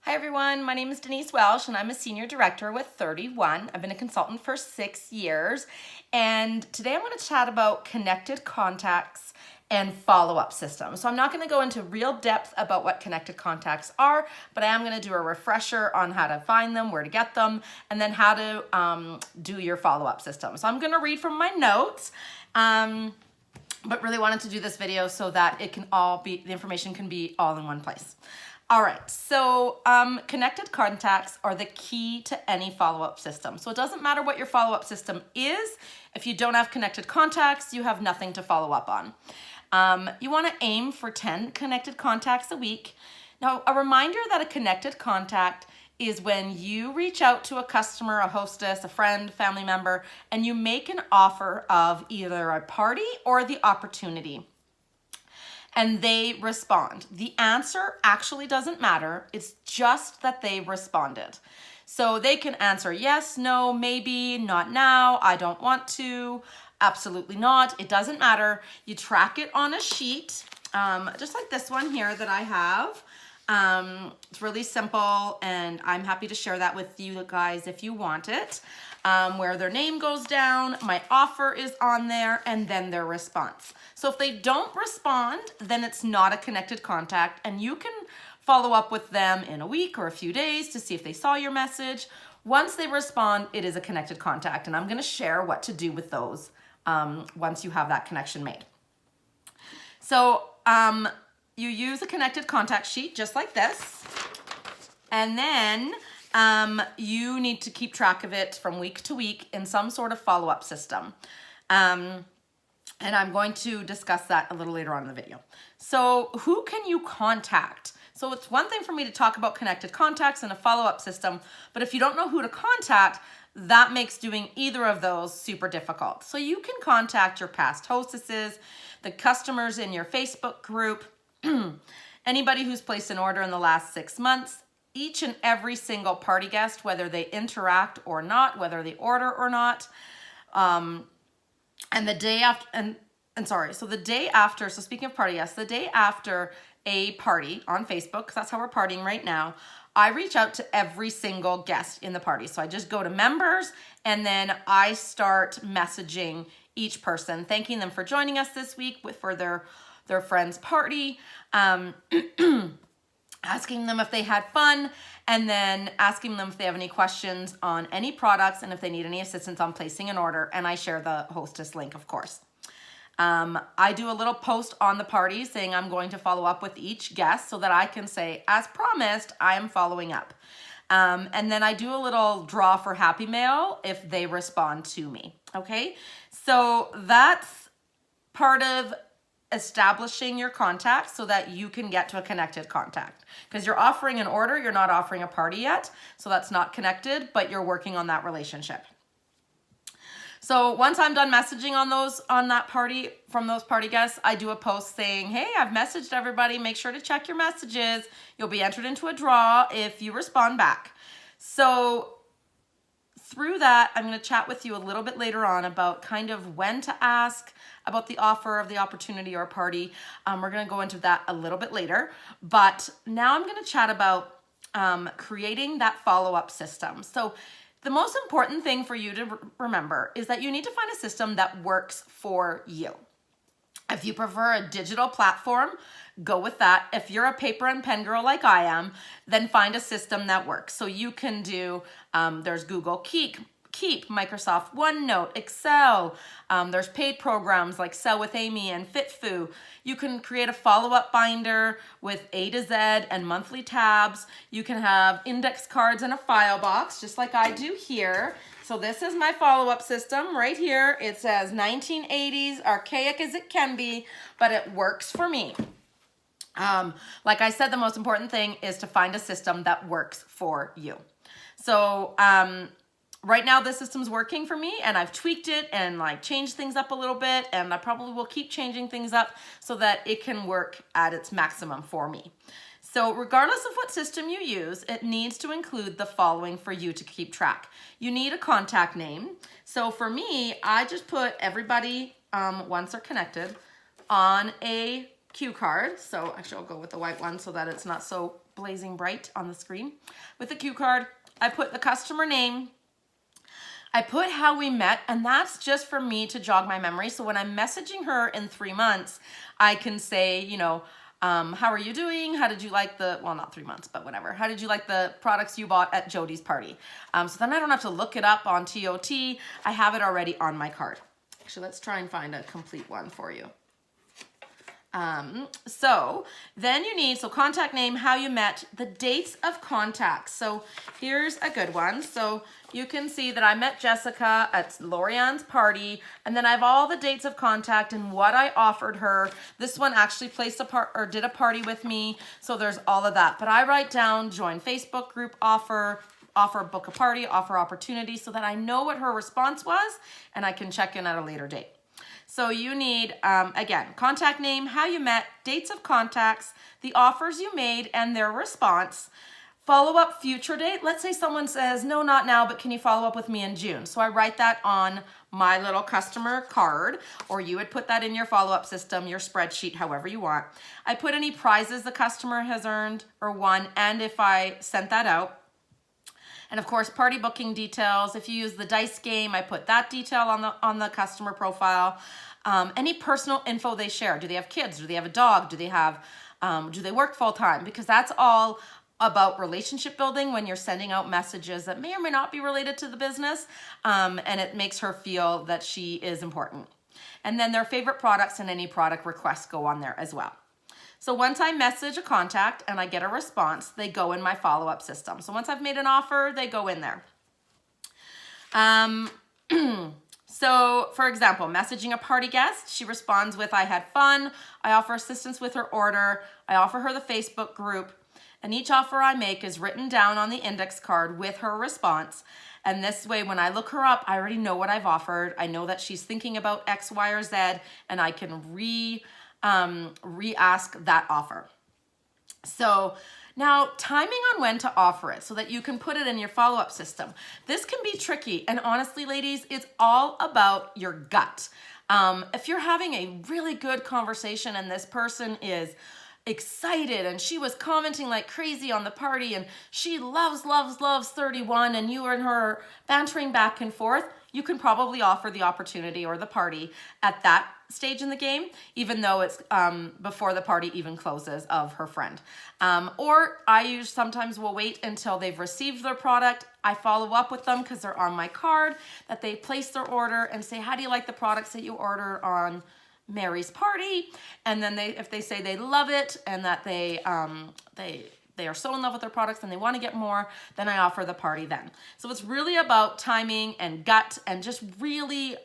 Hi everyone, my name is Denise Welsh and I'm a senior director with 31. I've been a consultant for 6 years, and today I'm going to chat about connected contacts and follow-up systems. So I'm not going to go into real depth about what connected contacts are, but I am going to do a refresher on how to find them, where to get them, and then how to do your follow-up system. So I'm going to read from my notes. But really wanted to do this video so that it can all be, the information can be all in one place. All right, so connected contacts are the key to any follow-up system. So it doesn't matter what your follow-up system is. If you don't have connected contacts, you have nothing to follow up on. You want to aim for 10 connected contacts a week. Now, a reminder that a connected contact is when you reach out to a customer, a hostess, a friend, family member, and you make an offer of either a party or the opportunity, and they respond. The answer actually doesn't matter. It's just that they responded. So they can answer yes, no, maybe, not now, I don't want to, absolutely not. It doesn't matter. You track it on a sheet, just like this one here that I have. It's really simple, and I'm happy to share that with you guys if you want it, where their name goes down, my offer is on there, and then their response. So if they don't respond, then it's not a connected contact, and you can follow up with them in a week or a few days to see if they saw your message. Once they respond, it is a connected contact, and I'm going to share what to do with those once you have that connection made. So you use a connected contact sheet just like this, and then you need to keep track of it from week to week in some sort of follow-up system. And I'm going to discuss that a little later on in the video. So who can you contact? So it's one thing for me to talk about connected contacts and a follow-up system, but if you don't know who to contact, that makes doing either of those super difficult. So you can contact your past hostesses, the customers in your Facebook group, anybody who's placed an order in the last 6 months, each and every single party guest, whether they interact or not, whether they order or not. And the day after, so the day after, so speaking of party guests, the day after a party on Facebook, because that's how we're partying right now, I reach out to every single guest in the party. So I just go to members, and then I start messaging each person, thanking them for joining us this week for their friend's party, asking them if they had fun, and then asking them if they have any questions on any products and if they need any assistance on placing an order, and I share the hostess link, of course. I do a little post on the party saying I'm going to follow up with each guest so that I can say, as promised, I am following up. And then I do a little draw for Happy Mail if they respond to me, okay? So that's part of establishing your contacts so that you can get to a connected contact, because you're offering an order, you're not offering a party yet, so that's not connected, but you're working on that relationship. So once I'm done messaging on that party, from those party guests, I do a post saying, hey, I've messaged everybody, make sure to check your messages, you'll be entered into a draw if you respond back. So through that, I'm going to chat with you a little bit later on about kind of when to ask about the offer of the opportunity or party. We're going to go into that a little bit later, but now I'm going to chat about creating that follow-up system. So the most important thing for you to remember is that you need to find a system that works for you. If you prefer a digital platform, go with that. If you're a paper and pen girl like I am, then find a system that works. So you can do, there's Google Keep, Microsoft OneNote, Excel. There's paid programs like Sell with Amy and FitFu. You can create a follow-up binder with A to Z and monthly tabs. You can have index cards in a file box, just like I do here. So this is my follow-up system right here. It says 1980s, archaic as it can be, but it works for me. Like I said, the most important thing is to find a system that works for you. So right now this system's working for me, and I've tweaked it and like changed things up a little bit, and I probably will keep changing things up so that it can work at its maximum for me. So regardless of what system you use, it needs to include the following for you to keep track. You need a contact name. So for me, I just put everybody, once they're connected, on a cue card. So actually I'll go with the white one so that it's not so blazing bright on the screen. With the cue card, I put the customer name, I put how we met, and that's just for me to jog my memory. So when I'm messaging her in 3 months, I can say, you know, how are you doing? How did you like the, well, not 3 months, but whatever. How did you like the products you bought at Jody's party? So then I don't have to look it up on TOT. I have it already on my card. Actually, let's try and find a complete one for you. So then you need, so contact name, how you met, the dates of contact. So here's a good one. So you can see that I met Jessica at Lorianne's party, and then I have all the dates of contact and what I offered her. This one actually placed a part or did a party with me. So there's all of that, but I write down join Facebook group, offer, book a party, offer opportunity, so that I know what her response was and I can check in at a later date. So you need, again, contact name, how you met, dates of contacts, the offers you made and their response, follow up future date. Let's say someone says, no, not now, but can you follow up with me in June? So I write that on my little customer card, or you would put that in your follow-up system, your spreadsheet, however you want. I put any prizes the customer has earned or won, and if I sent that out. And of course, party booking details. If you use the dice game, I put that detail on the customer profile. Any personal info they share. Do they have kids? Do they have a dog? Do they work full time? Because that's all about relationship building when you're sending out messages that may or may not be related to the business. And it makes her feel that she is important. And then their favorite products and any product requests go on there as well. So once I message a contact and I get a response, they go in my follow-up system. So once I've made an offer, they go in there. So for example, messaging a party guest, she responds with, I had fun. I offer assistance with her order. I offer her the Facebook group. And each offer I make is written down on the index card with her response. And this way, when I look her up, I already know what I've offered. I know that she's thinking about X, Y, or Z, and I can re-ask that offer. So now timing on when to offer it so that you can put it in your follow-up system. This can be tricky. And honestly, ladies, it's all about your gut. If you're having a really good conversation and this person is excited and she was commenting like crazy on the party and she loves 31 and you and her bantering back and forth, you can probably offer the opportunity or the party at that stage in the game, even though it's before the party even closes of her friend. Or I sometimes will wait until they've received their product. I follow up with them because they're on my card, that they place their order and say, how do you like the products that you ordered on Mary's party? And then if they say they love it and that they are so in love with their products and they want to get more, then I offer the party then. So it's really about timing and gut and just really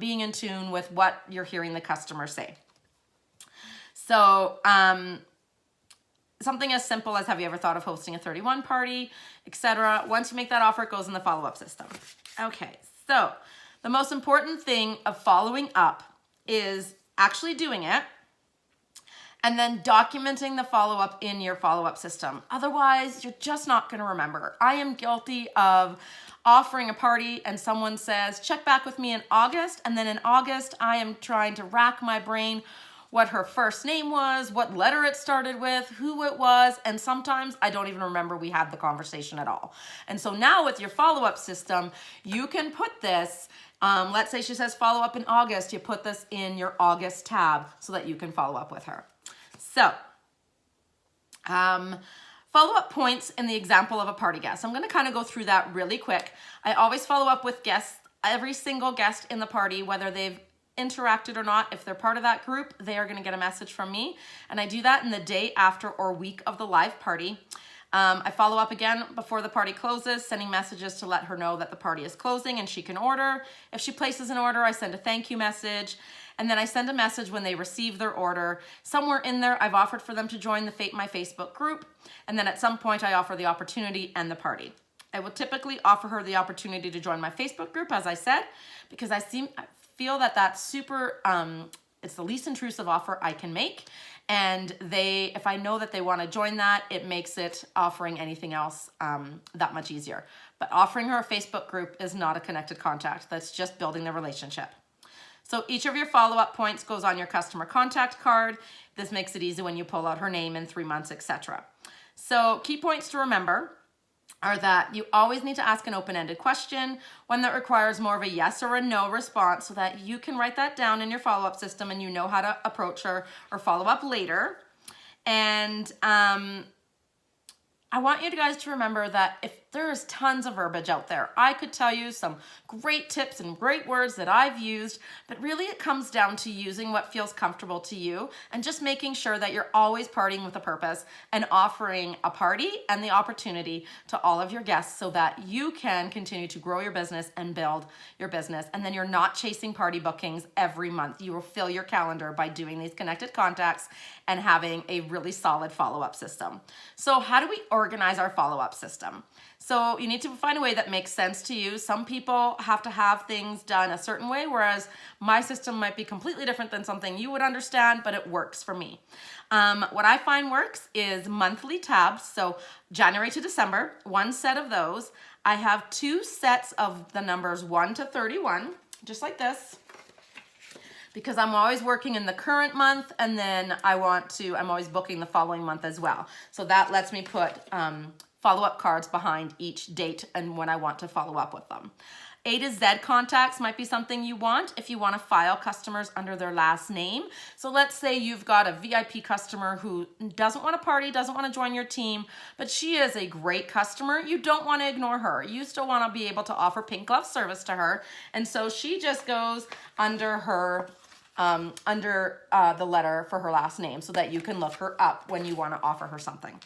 being in tune with what you're hearing the customer say. So something as simple as, have you ever thought of hosting a 31 party, etc. Once you make that offer, it goes in the follow-up system. Okay, so the most important thing of following up is actually doing it, and then documenting the follow-up in your follow-up system. Otherwise, you're just not gonna remember. I am guilty of offering a party and someone says, check back with me in August, and then in August, I am trying to rack my brain what her first name was, what letter it started with, who it was, and sometimes I don't even remember we had the conversation at all. And so now with your follow-up system, you can put this, let's say she says follow up in August, you put this in your August tab so that you can follow up with her. So, follow-up points in the example of a party guest. I'm going to kind of go through that really quick. I always follow up with guests, every single guest in the party, whether they've interacted or not. If they're part of that group, they are going to get a message from me. And I do that in the day after or week of the live party. I follow up again before the party closes, sending messages to let her know that the party is closing and she can order. If she places an order, I send a thank you message. And then I send a message when they receive their order. Somewhere in there, I've offered for them to join my Facebook group. And then at some point, I offer the opportunity and the party. I will typically offer her the opportunity to join my Facebook group, as I said, because I feel that that's super, it's the least intrusive offer I can make. And if I know that they want to join that, it makes it offering anything else that much easier. But offering her a Facebook group is not a connected contact. That's just building the relationship. So each of your follow-up points goes on your customer contact card. This makes it easy when you pull out her name in 3 months, etc. So key points to remember are that you always need to ask an open-ended question, one that requires more of a yes or a no response, so that you can write that down in your follow-up system and you know how to approach her or follow up later. And I want you guys to remember that if there's tons of verbiage out there, I could tell you some great tips and great words that I've used, but really it comes down to using what feels comfortable to you and just making sure that you're always partying with a purpose and offering a party and the opportunity to all of your guests so that you can continue to grow your business and build your business. And then you're not chasing party bookings every month. You will fill your calendar by doing these connected contacts and having a really solid follow-up system. So how do we organize our follow-up system? So you need to find a way that makes sense to you. Some people have to have things done a certain way, whereas my system might be completely different than something you would understand, but it works for me. What I find works is monthly tabs. So January to December, one set of those. I have 2 sets of the numbers 1 to 31, just like this, because I'm always working in the current month, and then I'm always booking the following month as well. So that lets me put follow-up cards behind each date and when I want to follow up with them. A to Z contacts might be something you want if you want to file customers under their last name. So let's say you've got a VIP customer who doesn't want to party, doesn't want to join your team, but she is a great customer. You don't want to ignore her. You still want to be able to offer pink glove service to her. And so she just goes under her the letter for her last name so that you can look her up when you want to offer her something.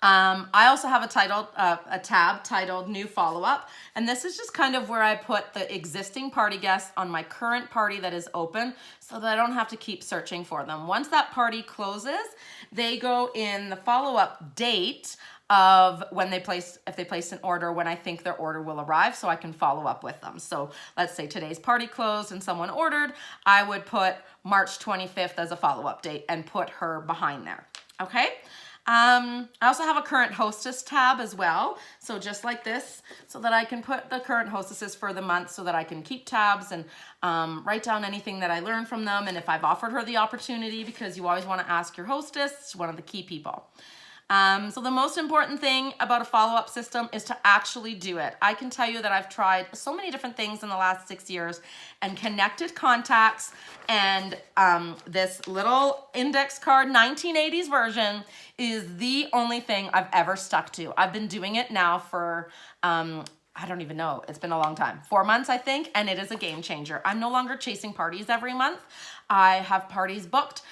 I also have a tab titled New Follow-Up, and this is just kind of where I put the existing party guests on my current party that is open so that I don't have to keep searching for them. Once that party closes, they go in the follow-up date of when if they place an order, when I think their order will arrive, so I can follow up with them. So let's say today's party closed and someone ordered, I would put March 25th as a follow-up date and put her behind there, okay? I also have a current hostess tab as well. So just like this, so that I can put the current hostesses for the month so that I can keep tabs and write down anything that I learned from them. And if I've offered her the opportunity, because you always want to ask your hostess, one of the key people. So the most important thing about a follow-up system is to actually do it. I can tell you that I've tried so many different things in the last 6 years, and connected contacts and this little index card 1980s version is the only thing I've ever stuck to. I've been doing it now for I don't even know. It's been a long time. 4 months, I think, and it is a game changer. I'm no longer chasing parties every month. I have parties booked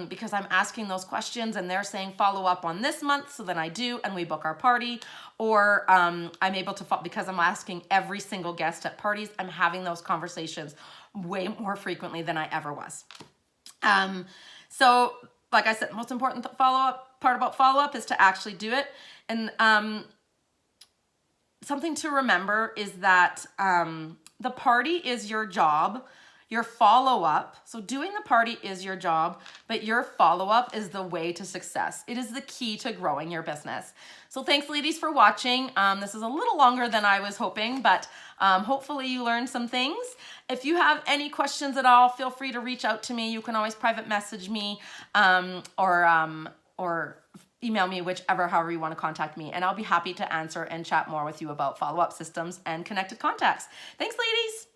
because I'm asking those questions and they're saying follow up on this month, so then I do and we book our party. Or I'm able to, because I'm asking every single guest at parties, I'm having those conversations way more frequently than I ever was. So like I said, most important part about follow-up is to actually do it. And something to remember is that the party is your job. Your follow-up, so doing the party is your job, but your follow-up is the way to success. It is the key to growing your business. So thanks, ladies, for watching. This is a little longer than I was hoping, but hopefully you learned some things. If you have any questions at all, feel free to reach out to me. You can always private message me or email me, however you want to contact me, and I'll be happy to answer and chat more with you about follow-up systems and connected contacts. Thanks, ladies.